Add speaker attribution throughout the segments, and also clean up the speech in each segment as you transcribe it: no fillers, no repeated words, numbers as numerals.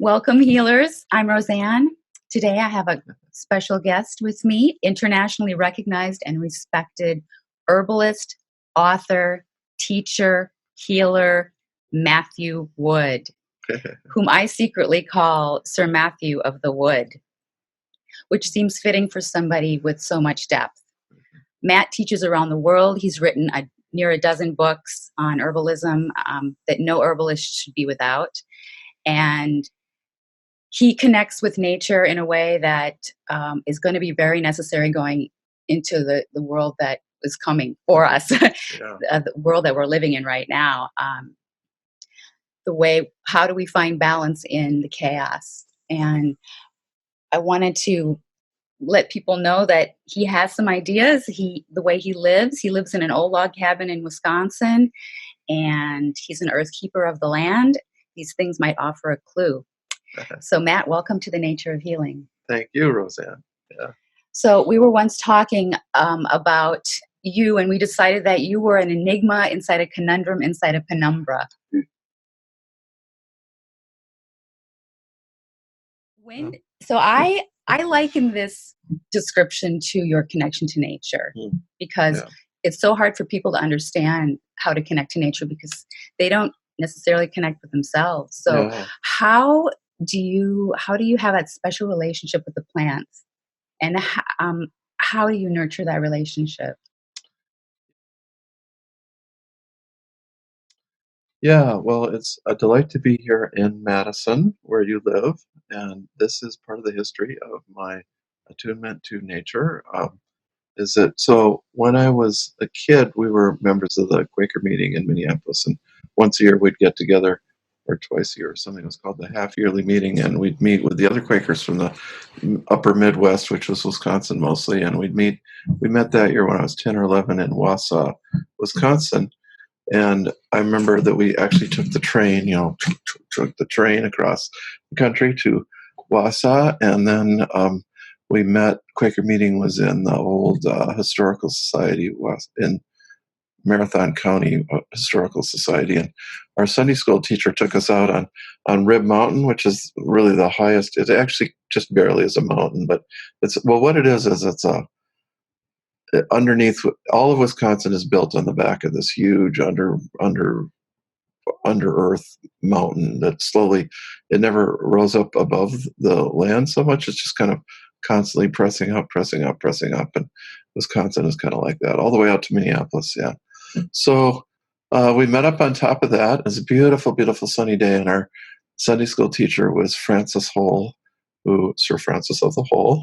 Speaker 1: Welcome, healers. I'm Roseanne. Today I have a special guest with me, internationally recognized and respected herbalist, author, teacher, healer, Matthew Wood, whom I secretly call Sir Matthew of the Wood, which seems fitting for somebody with so much depth. Matt teaches around the world. He's written near a dozen books on herbalism that no herbalist should be without. And he connects with nature in a way that is going to be very necessary going into the world that is coming for us, the world that we're living in right now. How do we find balance in the chaos? And I wanted to let people know that he has some ideas. The way he lives in an old log cabin in Wisconsin, and he's an earth keeper of the land. These things might offer a clue. So, Matt, welcome to the Nature of Healing.
Speaker 2: Thank you, Roseanne. Yeah.
Speaker 1: So we were once talking about you, and we decided that you were an enigma inside a conundrum inside a penumbra. So I liken this description to your connection to nature, because it's so hard for people to understand how to connect to nature because they don't necessarily connect with themselves. So how do you have that special relationship with the plants, and how do you nurture that relationship?
Speaker 2: Yeah, well, it's a delight to be here in Madison, where you live, and this is part of the history of my attunement to nature. So when I was a kid, we were members of the Quaker meeting in Minneapolis, and once a year we'd get together, or twice a year or something. It was called the half-yearly meeting, and we'd meet with the other Quakers from the upper Midwest, which was Wisconsin mostly, and we met that year when I was 10 or 11 in Wausau, Wisconsin. And I remember that we actually took the train, took the train across the country to Wausau, and then we met. Quaker meeting was in the old historical society, was in Marathon County Historical Society, and our Sunday school teacher took us out on Rib Mountain, which is really the highest. It actually just barely is a mountain, but what it is it's underneath. All of Wisconsin is built on the back of this huge under earth mountain that it never rose up above the land so much. It's just kind of constantly pressing up, and Wisconsin is kind of like that all the way out to Minneapolis. Yeah. So we met up on top of that. It was a beautiful, beautiful sunny day, and our Sunday school teacher was Francis Hole, Sir Francis of the Hole.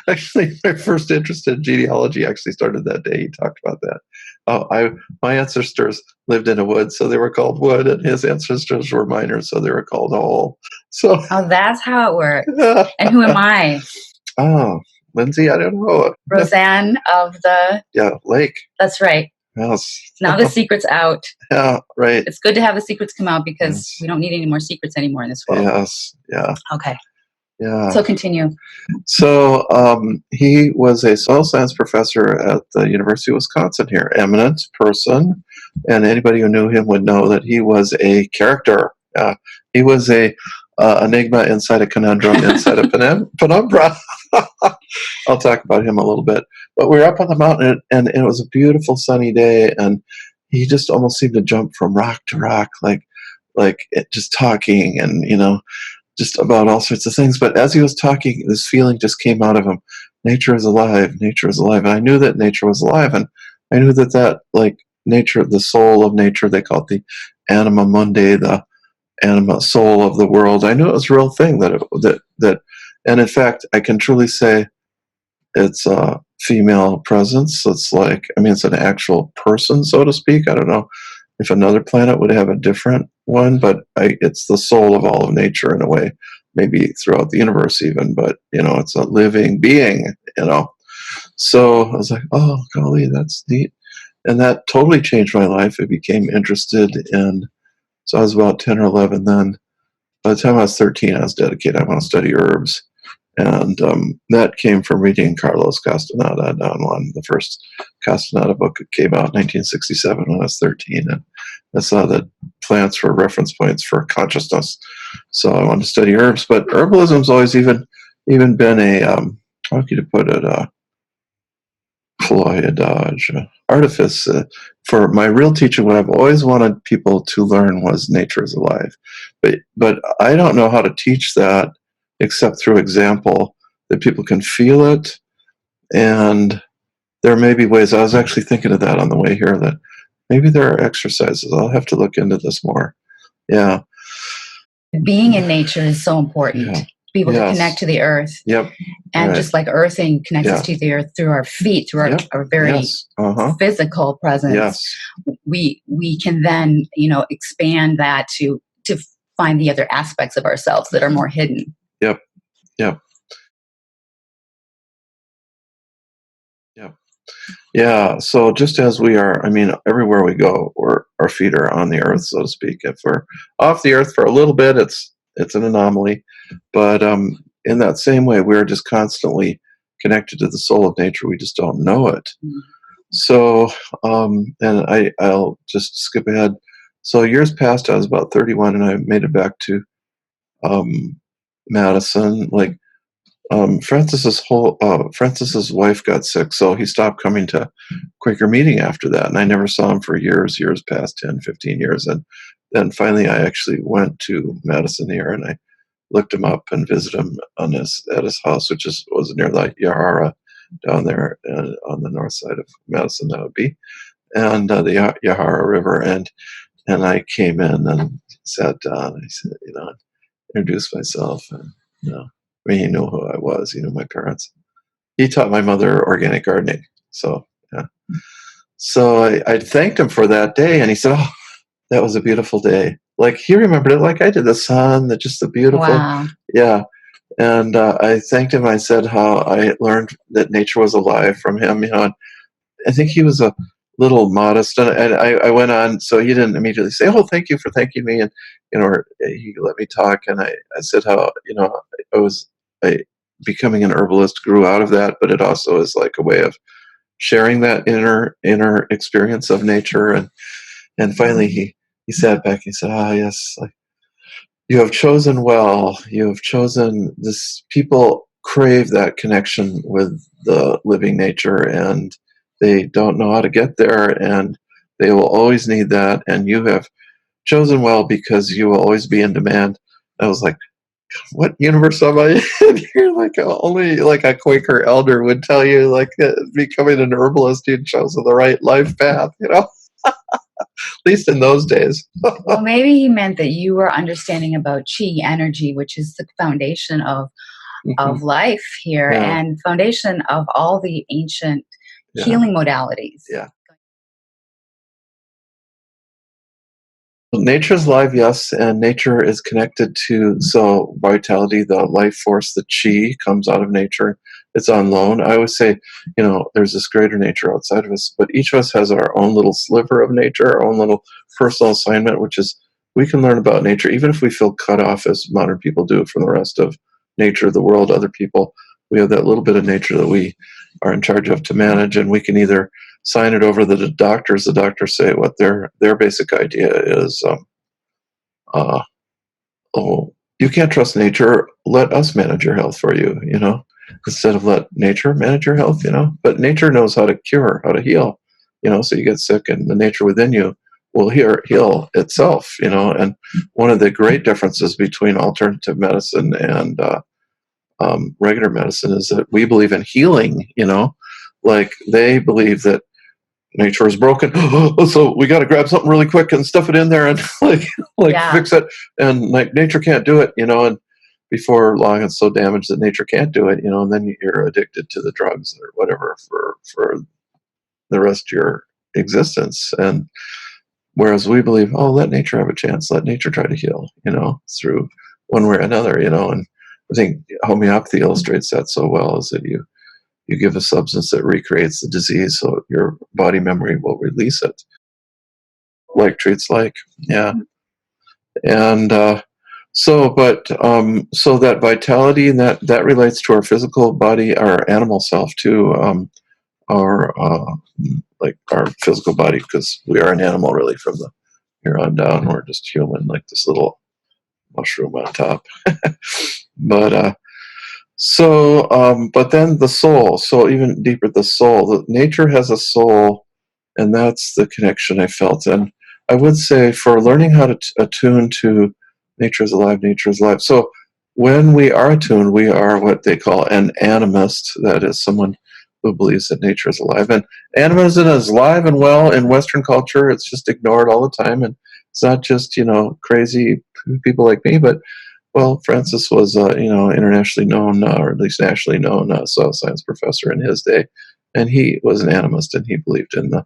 Speaker 2: Actually, my first interest in genealogy actually started that day. He talked about that. My ancestors lived in a wood, so they were called Wood, and his ancestors were miners, so they were called Hole. So,
Speaker 1: that's how it works. And who am I?
Speaker 2: Oh, Lindsay, I don't know.
Speaker 1: Roseanne of the
Speaker 2: Lake.
Speaker 1: That's right.
Speaker 2: Yes.
Speaker 1: Now the secret's out.
Speaker 2: Yeah, right.
Speaker 1: It's good to have the secrets come out because we don't need any more secrets anymore in this world.
Speaker 2: Yes. Yeah.
Speaker 1: Okay.
Speaker 2: Yeah.
Speaker 1: So continue.
Speaker 2: So he was a soil science professor at the University of Wisconsin here, eminent person, and anybody who knew him would know that he was a character. He was a enigma inside a conundrum inside a penumbra. I'll talk about him a little bit. But we were up on the mountain, and it was a beautiful sunny day, and he just almost seemed to jump from rock to rock, like just talking, and just about all sorts of things. But as he was talking, this feeling just came out of him: nature is alive, nature is alive. And I knew that nature was alive, and I knew that like nature, the soul of nature, they call it the anima mundi, the anima soul of the world. I knew it was a real thing, that and in fact I can truly say it's a female presence. It's it's an actual person, so to speak. I don't know if another planet would have a different one, but it's the soul of all of nature in a way, maybe throughout the universe even, but it's a living being. So I was like, oh golly, that's neat. And that totally changed my life. I became interested in, so I was about 10 or 11 then. By the time I was 13, I was dedicated. I want to study herbs. And that came from reading Carlos Castaneda down one. The first Castaneda book came out in 1967 when I was 13. And I saw that plants were reference points for consciousness. So I wanted to study herbs, but herbalism's always even been a how could you put it, ployage, artifice. For my real teaching, what I've always wanted people to learn was nature is alive. But I don't know how to teach that except through example, that people can feel it. And there may be ways, I was actually thinking of that on the way here, that maybe there are exercises. I'll have to look into this more. Yeah.
Speaker 1: Being in nature is so important.
Speaker 2: Yeah.
Speaker 1: Be able to
Speaker 2: Yes.
Speaker 1: connect to the earth.
Speaker 2: Yep.
Speaker 1: And
Speaker 2: Right.
Speaker 1: just like earthing connects us
Speaker 2: Yeah.
Speaker 1: to the earth through our feet, through
Speaker 2: Yep.
Speaker 1: our very
Speaker 2: Yes. Uh-huh.
Speaker 1: physical presence,
Speaker 2: Yes.
Speaker 1: we can then, expand that to find the other aspects of ourselves that are more hidden.
Speaker 2: Yep. Yep. Yep. Yeah. So just as we are, I mean, everywhere we go, our feet are on the earth, so to speak. If we're off the earth for a little bit, it's an anomaly. But in that same way, we're just constantly connected to the soul of nature. We just don't know it.
Speaker 1: Mm.
Speaker 2: So, and I'll just skip ahead. So years past, I was about 31, and I made it back to Madison. Like Francis's wife got sick, so he stopped coming to Quaker meeting after that, and I never saw him for years past 10, 15 years. And then finally I actually went to Madison here, and I looked him up and visited him at his house, which was near the Yahara down there, on the north side of Madison, that would be, and the Yahara River. And I came in and sat down. I said, introduced myself, and I mean, he knew who I was. He knew my parents. He taught my mother organic gardening. So yeah. So I thanked him for that day, and he said, "Oh, that was a beautiful day." Like he remembered it, like I did. The sun, just the beautiful,
Speaker 1: Wow.
Speaker 2: yeah. And I thanked him. I said how I learned that nature was alive from him. And I think he was a little modest, and I went on. So he didn't immediately say, "Oh, thank you for thanking me," and he let me talk, and I said how I becoming an herbalist grew out of that, but it also is like a way of sharing that inner experience of nature. And finally he sat back. He said, "Ah, yes, like, you have chosen well. You have chosen this. People crave that connection with the living nature, and they don't know how to get there, and they will always need that. And you have chosen well because you will always be in demand." I was like, "What universe am I in here?" Like only like a Quaker elder would tell you, like becoming an herbalist, you'd chosen the right life path. At least in those days.
Speaker 1: Well, maybe he meant that you were understanding about chi energy, which is the foundation of
Speaker 2: Mhm.
Speaker 1: life here,
Speaker 2: Yeah.
Speaker 1: and foundation of all the ancient
Speaker 2: Yeah.
Speaker 1: healing modalities.
Speaker 2: Yeah. Nature's live, yes, and nature is connected to, so vitality, the life force, the chi comes out of nature. It's on loan. I always say, there's this greater nature outside of us, but each of us has our own little sliver of nature, our own little personal assignment, which is we can learn about nature, even if we feel cut off as modern people do from the rest of nature, the world, other people. We have that little bit of nature that we are in charge of to manage, and we can either sign it over to the doctors. The doctors say what their basic idea is. Uh, oh, you can't trust nature. Let us manage your health for you. Instead of let nature manage your health. But nature knows how to cure, how to heal. So you get sick, and the nature within you will heal itself. And one of the great differences between alternative medicine and regular medicine is that we believe in healing. Like they believe that nature is broken, so we got to grab something really quick and stuff it in there and
Speaker 1: Yeah.
Speaker 2: fix it. And like nature can't do it, and before long it's so damaged that nature can't do it, and then you're addicted to the drugs or whatever for the rest of your existence. And whereas we believe, oh, let nature have a chance, let nature try to heal, through one way or another. And I think homeopathy illustrates that so well, is that you give a substance that recreates the disease, so your body memory will release it. Like treats like, yeah. And so that vitality, and that relates to our physical body, our animal self too, our like our physical body, because we are an animal really from the here on down, we're just human, like this little mushroom on top. But but then the soul. So even deeper, the soul. Nature has a soul, and that's the connection I felt. And I would say for learning how to attune to nature is alive, nature is alive. So when we are attuned, we are what they call an animist. That is someone who believes that nature is alive. And animism is alive and well in Western culture. It's just ignored all the time. And it's not just, crazy people like me, but well, Francis was, internationally known, or at least nationally known, soil science professor in his day, and he was an animist, and he believed in the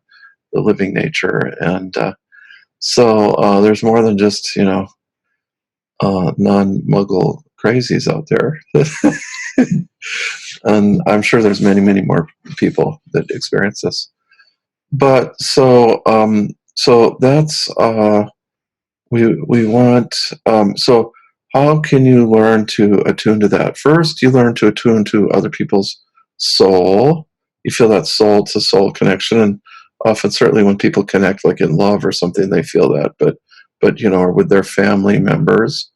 Speaker 2: living nature, and there's more than just non-Muggle crazies out there, and I'm sure there's many, many more people that experience this. But so that's we want so. How can you learn to attune to that? First, you learn to attune to other people's soul. You feel that soul to soul connection, and often, certainly, when people connect, like in love or something, they feel that. But or with their family members,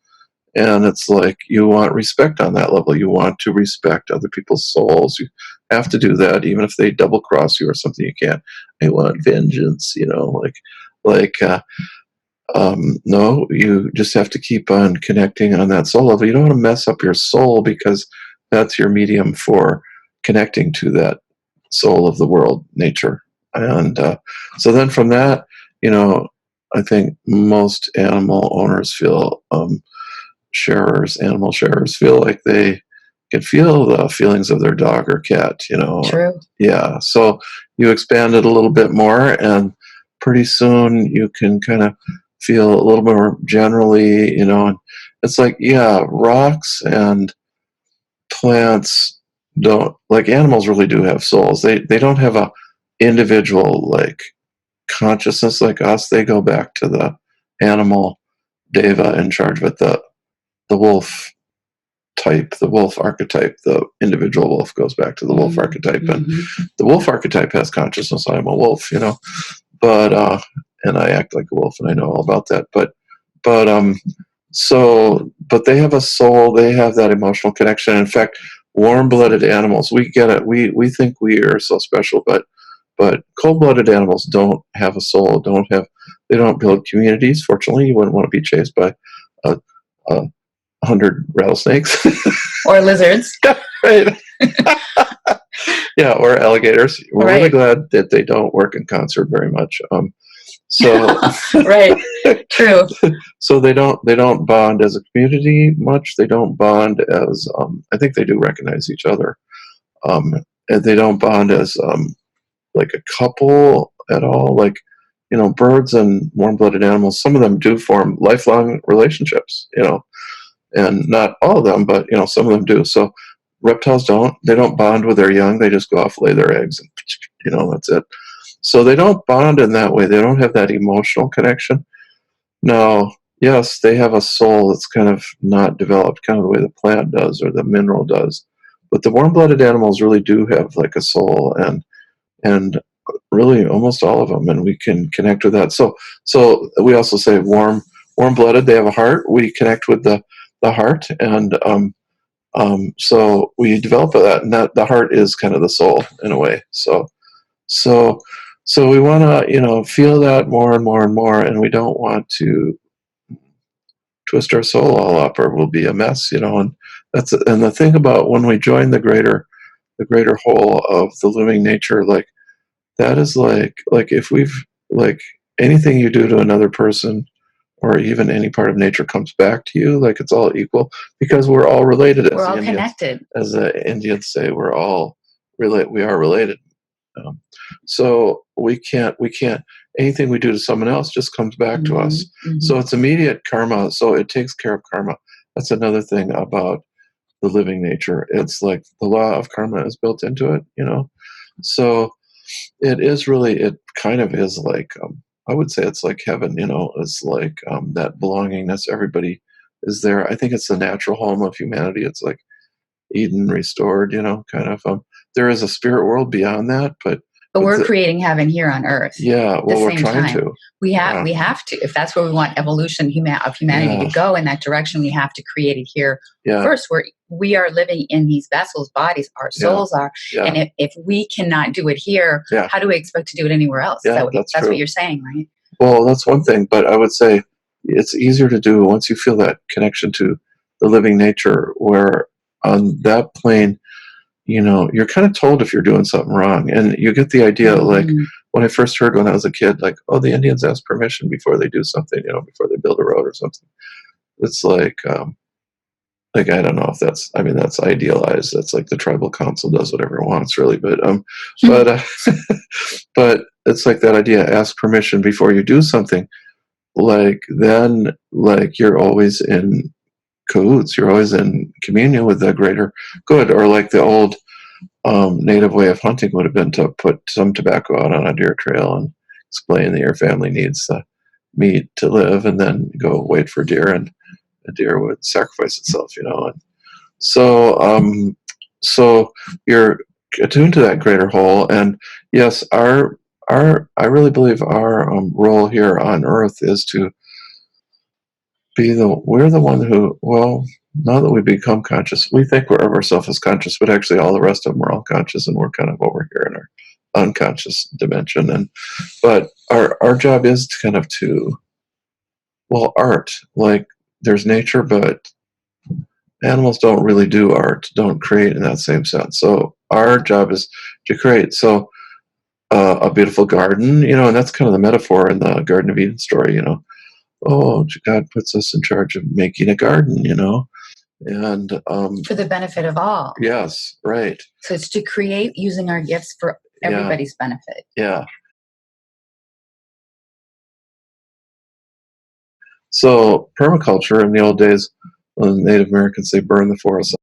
Speaker 2: and it's like you want respect on that level. You want to respect other people's souls. You have to do that, even if they double cross you or something. You can't. I want vengeance. No, you just have to keep on connecting on that soul level. You don't want to mess up your soul, because that's your medium for connecting to that soul of the world, nature. And so then from that, I think most animal owners feel, animal sharers feel like they can feel the feelings of their dog or cat,
Speaker 1: True.
Speaker 2: Yeah. So you expand it a little bit more, and pretty soon you can kind of feel a little more generally, and it's like, yeah, rocks and plants don't, like animals really do have souls. They don't have a individual like consciousness like us. They go back to the animal deva in charge, but the wolf type, the wolf archetype, the individual wolf goes back to the wolf archetype, and the wolf archetype has consciousness. I'm a wolf, but and I act like a wolf, and I know all about that. But but they have a soul. They have that emotional connection. In fact, warm-blooded animals, we get it. We think we are so special, but cold-blooded animals don't have a soul. They don't build communities. Fortunately, you wouldn't want to be chased by a 100 rattlesnakes
Speaker 1: or lizards.
Speaker 2: Right. Yeah, or alligators. We're really glad that they don't work in concert very much.
Speaker 1: Right, true.
Speaker 2: So they don't bond as a community much. They don't bond as I think they do recognize each other, and they don't bond as like a couple at all. Like birds and warm-blooded animals. Some of them do form lifelong relationships. And not all of them, but some of them do. So reptiles don't. They don't bond with their young. They just go off, lay their eggs, and that's it. So they don't bond in that way. They don't have that emotional connection. Now, yes, they have a soul that's kind of not developed, kind of the way the plant does or the mineral does. But the warm-blooded animals really do have like a soul, and really almost all of them, and we can connect with that. So we also say warm-blooded. They have a heart. We connect with the heart, and so we develop that, and that the heart is kind of the soul in a way. So we want to feel that more and more and more, and we don't want to twist our soul all up, or we'll be a mess. And the thing about when we join the greater whole of the living nature, like that is like if we've like anything you do to another person, or even any part of nature, comes back to you, like it's all equal, because we're all related.
Speaker 1: We're all connected.
Speaker 2: As the Indians say, we're all we are related. So we can't anything we do to someone else just comes back to us. So it's immediate karma. So it takes care of karma. That's another thing about the living nature. It's like the law of karma is built into it. So it kind of is like I would say it's like heaven. It's like that belongingness. Everybody is there. I think it's the natural home of humanity. It's like Eden restored. Kind of. There is a spirit world beyond that, but
Speaker 1: But we're creating heaven here on Earth.
Speaker 2: Yeah,
Speaker 1: At the
Speaker 2: well, we're
Speaker 1: same
Speaker 2: trying
Speaker 1: time,
Speaker 2: to.
Speaker 1: we
Speaker 2: Yeah,
Speaker 1: have to. If that's where we want evolution of humanity
Speaker 2: yeah,
Speaker 1: to go in that direction, we have to create it here
Speaker 2: yeah,
Speaker 1: first. Where we are living in these vessels, bodies, our
Speaker 2: yeah,
Speaker 1: souls are,
Speaker 2: yeah,
Speaker 1: and if we cannot do it here,
Speaker 2: yeah,
Speaker 1: how do we expect to do it anywhere else?
Speaker 2: yeah.
Speaker 1: So
Speaker 2: That's
Speaker 1: that's what
Speaker 2: true.
Speaker 1: you're saying, right?
Speaker 2: Well, that's one thing, but I would say it's easier to do once you feel that connection to the living nature, where on that plane, you're kind of told if you're doing something wrong, and you get the idea. Like
Speaker 1: Mm.
Speaker 2: when I first heard when I was a kid, like, oh, the Indians ask permission before they do something, before they build a road or something. It's like I don't know if that's, I mean, that's idealized. That's like the tribal council does whatever it wants, really. But but it's like that idea: ask permission before you do something. Like then, like you're always in cahoots. You're always in communion with the greater good. Or like the old native way of hunting would have been to put some tobacco out on a deer trail and explain that your family needs meat to live, and then go wait for deer, and a deer would sacrifice itself, and so you're attuned to that greater whole. And yes, our I really believe our role here on Earth is to we're the one who, well, now that we become conscious, we think we're of ourselves as conscious, but actually all the rest of them are all conscious, and we're kind of over here in our unconscious dimension. And but our job is to kind of well, art, like there's nature, but animals don't really do art, don't create in that same sense. So our job is to create. So a beautiful garden, and that's kind of the metaphor in the Garden of Eden story. Oh, God puts us in charge of making a garden, and
Speaker 1: For the benefit of all.
Speaker 2: yes, right,
Speaker 1: So it's to create using our gifts for
Speaker 2: yeah,
Speaker 1: everybody's benefit.
Speaker 2: yeah. So permaculture in the old days, when Native Americans, they burned the forest,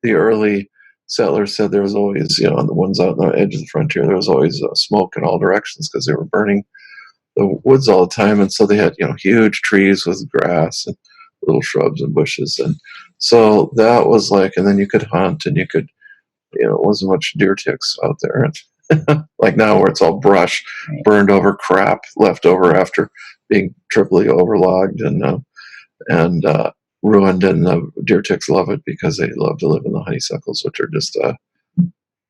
Speaker 2: the early settlers said there was always, on the ones out on the edge of the frontier, there was always smoke in all directions because they were burning the woods all the time. And so they had, huge trees with grass and little shrubs and bushes. And so that was like, and then you could hunt, and you could, it wasn't much deer ticks out there. Like now, where it's all brush,
Speaker 1: Right.
Speaker 2: burned over crap left over after being triply overlogged and ruined. And the deer ticks love it because they love to live in the honeysuckles, which are just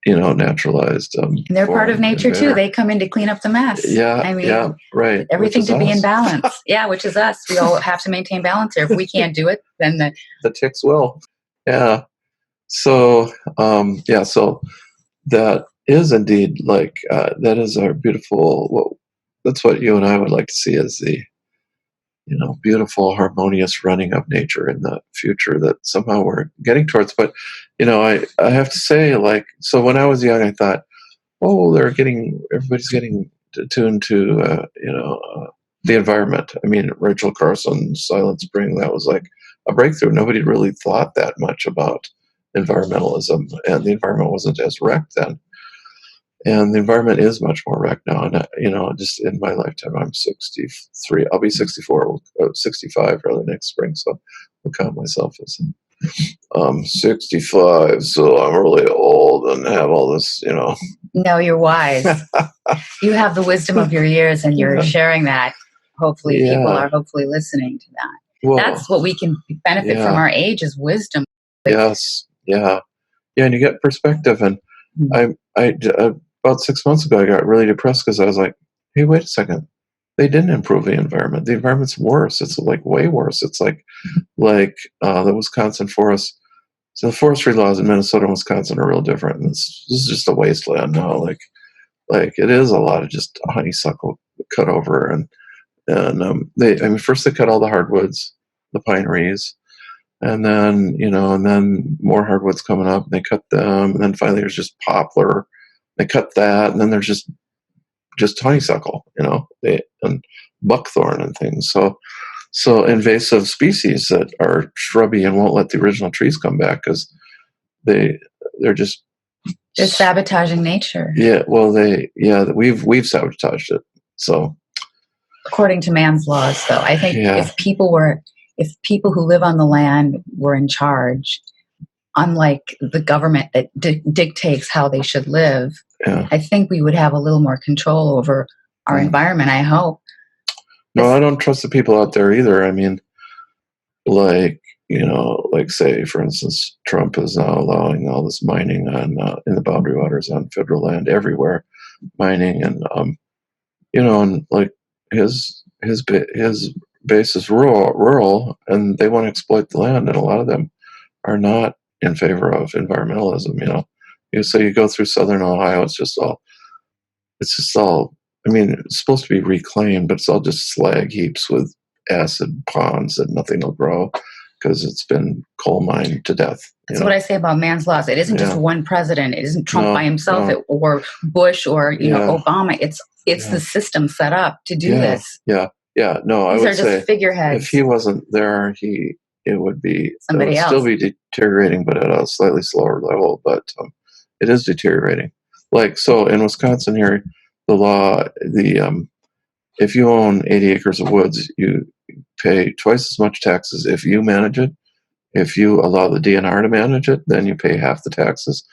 Speaker 2: naturalized.
Speaker 1: And they're part of nature too. They come in to clean up the mess.
Speaker 2: Yeah,
Speaker 1: I mean,
Speaker 2: yeah, right.
Speaker 1: everything to be in balance. Yeah, which is us. We all have to maintain balance here. If we can't do it, then
Speaker 2: the ticks will. Yeah. So so that is indeed like that is our beautiful. Well, that's what you and I would like to see as the beautiful, harmonious running of nature in the future that somehow we're getting towards. But I have to say, like, so when I was young, I thought, oh, everybody's getting attuned to the environment. I mean, Rachel Carson's Silent Spring, that was like a breakthrough. Nobody really thought that much about environmentalism, and the environment wasn't as wrecked then. And the environment is much more wrecked now. And just in my lifetime, I'm 63. I'll be 64, 65 rather next spring. So I'll count myself as 65. So I'm really old and have all this,
Speaker 1: No, you're wise. You have the wisdom of your years, and you're sharing that. Hopefully, people are hopefully listening to that.
Speaker 2: Well,
Speaker 1: that's what we can benefit from our age is wisdom.
Speaker 2: Yes. Yeah. Yeah. And you get perspective. And I about 6 months ago, I got really depressed because I was like, hey, wait a second. They didn't improve the environment. The environment's worse. It's like way worse. It's like the Wisconsin forest. So the forestry laws in Minnesota and Wisconsin are real different. And this is just a wasteland now. Like it is a lot of just honeysuckle cut over. And first they cut all the hardwoods, the pine trees. And then more hardwoods coming up, and they cut them. And then finally there's just poplar. They cut that. And then there's just honeysuckle, and buckthorn and things. So invasive species that are shrubby and won't let the original trees come back because they're just
Speaker 1: sabotaging nature.
Speaker 2: Yeah, well, we've sabotaged it. So
Speaker 1: according to man's laws, though, I think if people who live on the land were in charge, unlike the government that dictates how they should live,
Speaker 2: Yeah.
Speaker 1: I think we would have a little more control over our environment, I hope.
Speaker 2: No, I don't trust the people out there either. I mean, like, like say, for instance, Trump is now allowing all this mining on in the boundary waters on federal land everywhere, mining, and and like his base is rural, and they want to exploit the land, and a lot of them are not in favor of environmentalism. So you go through southern Ohio, it's just all. I mean, it's supposed to be reclaimed, but it's all just slag heaps with acid ponds that nothing will grow because it's been coal mined to death.
Speaker 1: That's what I say about man's laws. It isn't just
Speaker 2: Yeah.
Speaker 1: one president. It isn't Trump by himself,
Speaker 2: No.
Speaker 1: or Bush, or
Speaker 2: Yeah.
Speaker 1: Obama. It's
Speaker 2: Yeah.
Speaker 1: the system set up to do
Speaker 2: Yeah.
Speaker 1: this.
Speaker 2: Yeah. No, I
Speaker 1: These
Speaker 2: would
Speaker 1: are
Speaker 2: say
Speaker 1: just figureheads.
Speaker 2: if he wasn't there, it would
Speaker 1: Somebody else.
Speaker 2: still be deteriorating, but at a slightly slower level. But it is deteriorating. Like, so in Wisconsin here, the law, if you own 80 acres of woods, you pay twice as much taxes if you manage it. If you allow the DNR to manage it, then you pay half the taxes.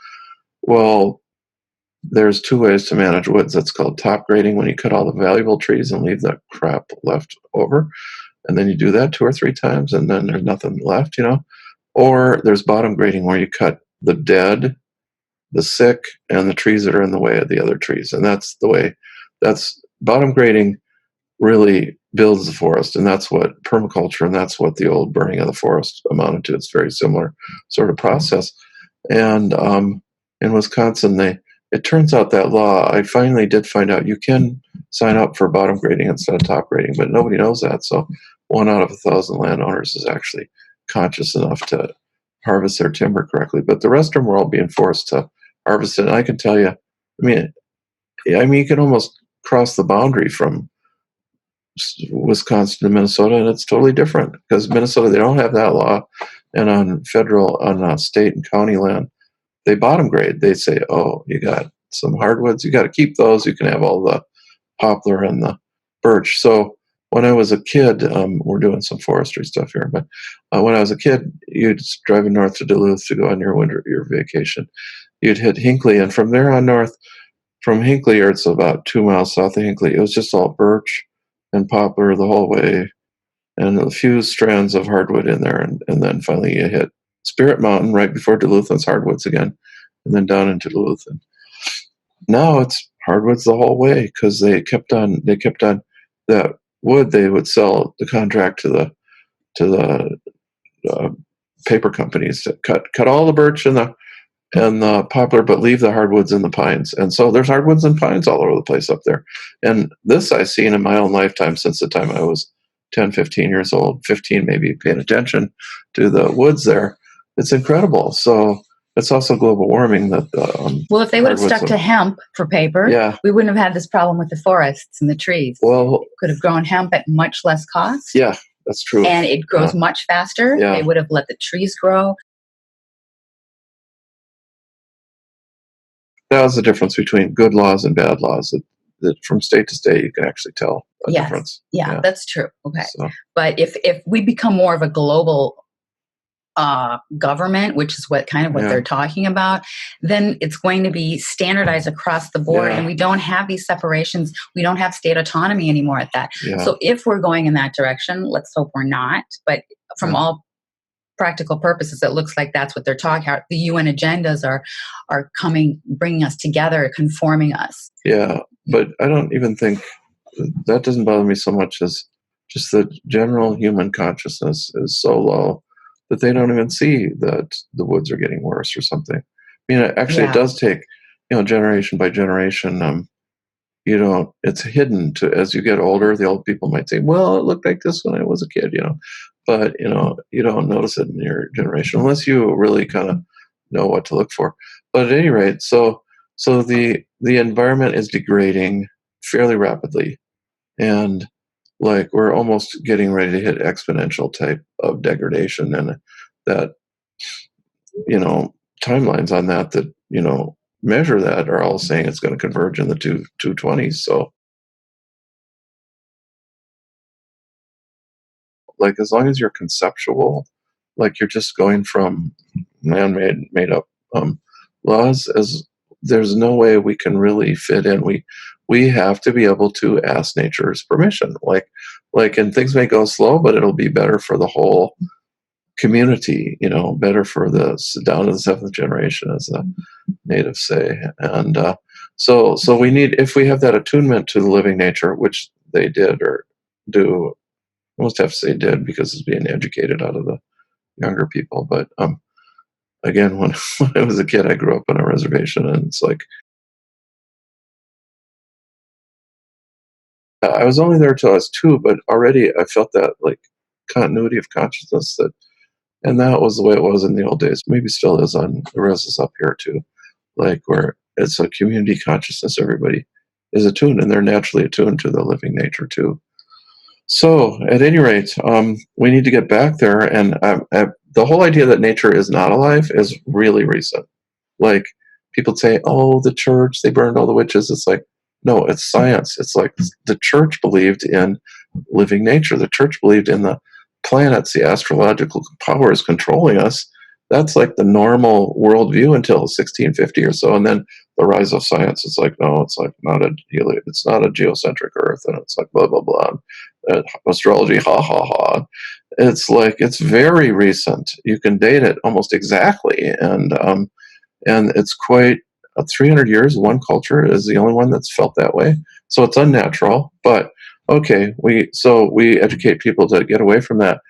Speaker 2: Well, there's two ways to manage woods. That's called top grading, when you cut all the valuable trees and leave the crap left over. And then you do that 2 or 3 times, and then there's nothing left, Or there's bottom grading, where you cut the dead, the sick, and the trees that are in the way of the other trees. And that's the way. That's bottom grading really builds the forest, and that's what permaculture, and that's what the old burning of the forest amounted to. It's very similar sort of process. And in Wisconsin, it turns out that law, I finally did find out you can sign up for bottom grading instead of top grading, but nobody knows that. So 1 out of 1,000 landowners is actually conscious enough to harvest their timber correctly, but the rest of them are all being forced to harvest it. And I can tell you, you can almost cross the boundary from Wisconsin to Minnesota, and it's totally different, because Minnesota, they don't have that law, and on state and county land, they bottom grade. They say, oh, you got some hardwoods, you got to keep those. You can have all the poplar and the birch. So when I was a kid, we're doing some forestry stuff here, but when I was a kid, you'd driving north to Duluth to go on your vacation. You'd hit Hinckley, and from there on north, from Hinckley, or it's about 2 miles south of Hinckley, it was just all birch and poplar the whole way, and a few strands of hardwood in there, and then finally you hit Spirit Mountain right before Duluth, and it's hardwoods again, and then down into Duluth. And now it's hardwoods the whole way, because they kept on that wood. They would sell the contract to the paper companies to cut all the birch and the poplar, but leave the hardwoods and the pines. And so there's hardwoods and pines all over the place up there. And this I've seen in my own lifetime, since the time I was 10, 15 years old, 15 maybe, paying attention to the woods there. It's incredible. So it's also global warming that
Speaker 1: well, if they would have stuck to hemp for paper, we wouldn't have had this problem with the forests and the trees.
Speaker 2: Well,
Speaker 1: could have grown hemp at much less cost.
Speaker 2: Yeah, that's true.
Speaker 1: And it grows much faster.
Speaker 2: Yeah.
Speaker 1: They would have let the trees grow.
Speaker 2: That was the difference between good laws and bad laws. That from state to state, you can actually tell a difference.
Speaker 1: Yeah, that's true. Okay. So. But if we become more of a global government, which is what they're talking about, then it's going to be standardized across the board, and we don't have these separations. We don't have state autonomy anymore at that. So if we're going in that direction, let's hope we're not. But from all practical purposes, it looks like that's what they're talking about. The UN agendas are bringing us together, conforming us. Yeah, but I don't even think that doesn't bother me so much as just the general human consciousness is so low that they don't even see that the woods are getting worse or something. I mean, actually, it does take, generation by generation. It's hidden as you get older. The old people might say, well, it looked like this when I was a kid, but, you don't notice it in your generation unless you really kind of know what to look for. But at any rate, so the environment is degrading fairly rapidly. And like, we're almost getting ready to hit exponential type of degradation, and that, timelines on that, measure that are all saying it's going to converge in the 220s. So like, as long as you're conceptual, like you're just going from
Speaker 2: man-made, made-up laws, as there's no way we can really fit in. We have to be able to ask nature's permission. And things may go slow, but it'll be better for the whole community. Better for the down to the seventh generation, as the natives say. And so we need, if we have that attunement to the living nature, which they did or do. I almost have to say did, because it's being educated out of the younger people. But again, when I was a kid, I grew up on a reservation, and it's like I was only there till I was 2, but already I felt that like continuity of consciousness, and that was the way it was in the old days. Maybe still is on the reses up here too, like where it's a community consciousness. Everybody is attuned, and they're naturally attuned to the living nature too. So, at any rate, we need to get back there, and the whole idea that nature is not alive is really recent. Like, people say, "Oh, the church, they burned all the witches." It's like, no, it's science. It's like the church believed in living nature. The church believed in the planets, the astrological powers controlling us. That's like the normal worldview until 1650 or so, and then the rise of science. It's like, no, it's like it's not a geocentric Earth, and it's like blah blah blah. Astrology, ha ha ha. It's like, it's very recent. You can date it almost exactly, and it's quite 300 years. One culture is the only one that's felt that way, so it's unnatural. But okay, we educate people to get away from that.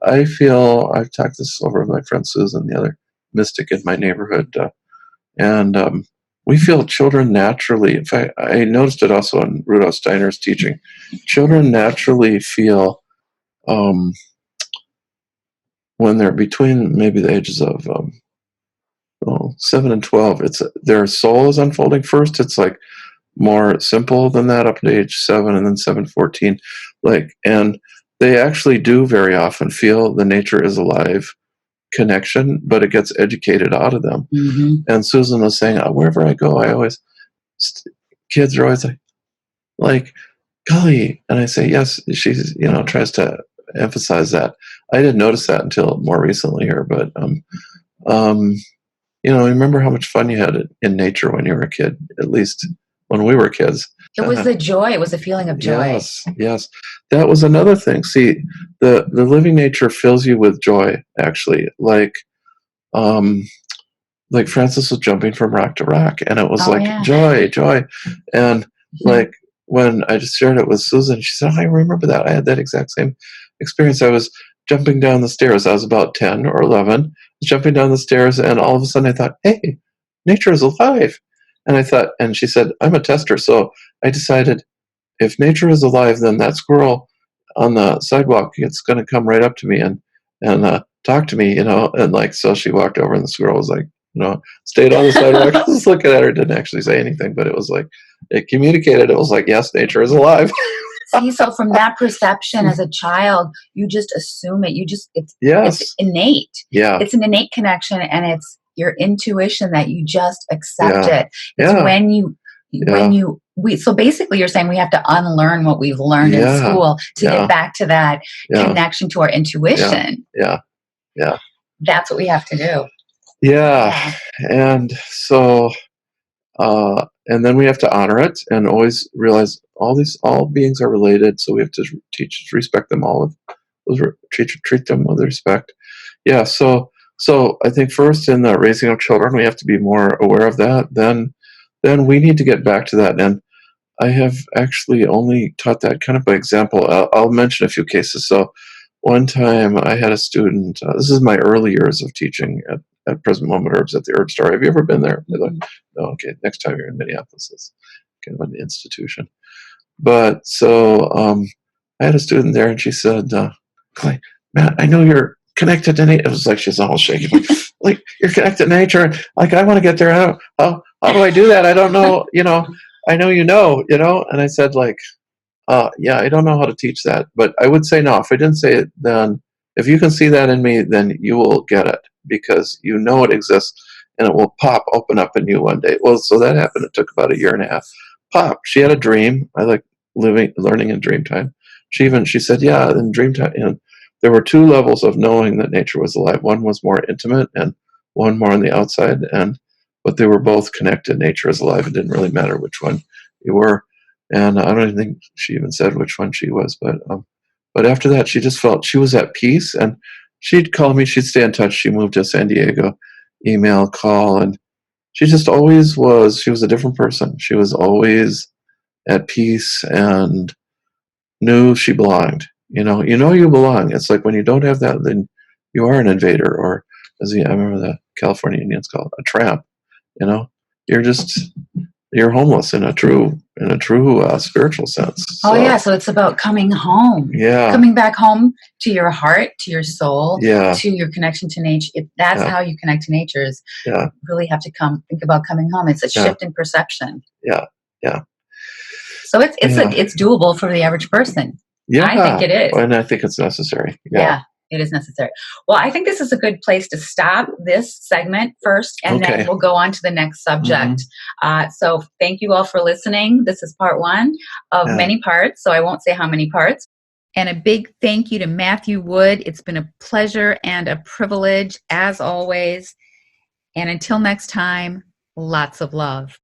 Speaker 2: I feel I've talked this over with my friend Susan, the other mystic in my neighborhood, and we feel children naturally. In fact, I noticed it also in Rudolf Steiner's teaching. Children naturally feel, when they're between maybe the ages of 7 and 12, it's their soul is unfolding first. It's like more simple than that up to age 7, and then 7, 14. And they actually do very often feel the nature is alive connection, but it gets educated out of them.
Speaker 1: Mm-hmm.
Speaker 2: And Susan was saying, wherever I go, kids are always like, golly. And I say, yes, she's, tries to emphasize that. I didn't notice that until more recently here, but, remember how much fun you had in nature when you were a kid, at least when we were kids.
Speaker 1: It was the joy. It was a feeling of joy.
Speaker 2: Yes. That was another thing. See, the living nature fills you with joy, actually. Like Francis was jumping from rock to rock, and it was joy. And like when I just shared it with Susan, she said, I remember that. I had that exact same experience. I was jumping down the stairs. I was about 10 or 11, jumping down the stairs, and all of a sudden I thought, hey, nature is alive. And I thought, and she said, I'm a tester. So I decided, if nature is alive, then that squirrel on the sidewalk, it's going to come right up to me and talk to me, and so she walked over, and the squirrel was like, stayed on the sidewalk. I was looking at her, didn't actually say anything, but it was like, it communicated. It was like, yes, nature is alive.
Speaker 1: See, so from that perception as a child, you just assume it. It's innate.
Speaker 2: Yeah.
Speaker 1: It's an innate connection, and it's your intuition that you just accept it. It's so basically you're saying we have to unlearn what we've learned in school to get back to that connection to our intuition.
Speaker 2: Yeah.
Speaker 1: That's what we have to do.
Speaker 2: Yeah. And so, and then we have to honor it and always realize all beings are related. So we have to respect them all treat them with respect. Yeah. So I think first in the raising of children, we have to be more aware of that. Then we need to get back to that. And I have actually only taught that kind of by example. I'll mention a few cases. So one time I had a student, this is my early years of teaching at Present Moment Herbs at the Herb Store. Have you ever been there? No, okay. Next time you're in Minneapolis, it's kind of an institution. But so I had a student there, and she said, Clay, Matt, I know you're connected to nature. It was like she's almost shaking. Like, you're connected to nature. Like, I want to get there. How do I do that? I don't know. I know And I said, I don't know how to teach that. But I would say no. If I didn't say it, then if you can see that in me, then you will get it, because it exists, and it will open up in you one day. Well, so that happened. It took about a year and a half. She had a dream. I like learning in dream time. She said, in dream time, there were 2 levels of knowing that nature was alive. One was more intimate, and one more on the outside, but they were both connected. Nature is alive. It didn't really matter which one you were, and I don't even think she even said which one she was. But after that, she just felt she was at peace, and she'd call me. She'd stay in touch. She moved to San Diego, email, call, and she just always was. She was a different person. She was always at peace and knew she belonged. You belong. It's like when you don't have that, then you are an invader, or I remember the California Indians call it a tramp. You know, you're homeless in a true spiritual sense.
Speaker 1: Oh yeah, so it's about coming home.
Speaker 2: Yeah,
Speaker 1: coming back home to your heart, to your soul,
Speaker 2: yeah,
Speaker 1: to your connection to nature. That's
Speaker 2: yeah,
Speaker 1: how you connect to nature. Is
Speaker 2: yeah,
Speaker 1: you really have to think about coming home. It's a shift in perception.
Speaker 2: yeah, yeah.
Speaker 1: So it's
Speaker 2: Yeah.
Speaker 1: it's doable for the average person.
Speaker 2: Yeah,
Speaker 1: I think it is.
Speaker 2: and I think it's necessary.
Speaker 1: Yeah, it is necessary. Well, I think this is a good place to stop this segment first, and
Speaker 2: Okay.
Speaker 1: then we'll go on to the next subject. So thank you all for listening. This is part one of many parts, so I won't say how many parts. And a big thank you to Matthew Wood. It's been a pleasure and a privilege, as always. And until next time, lots of love.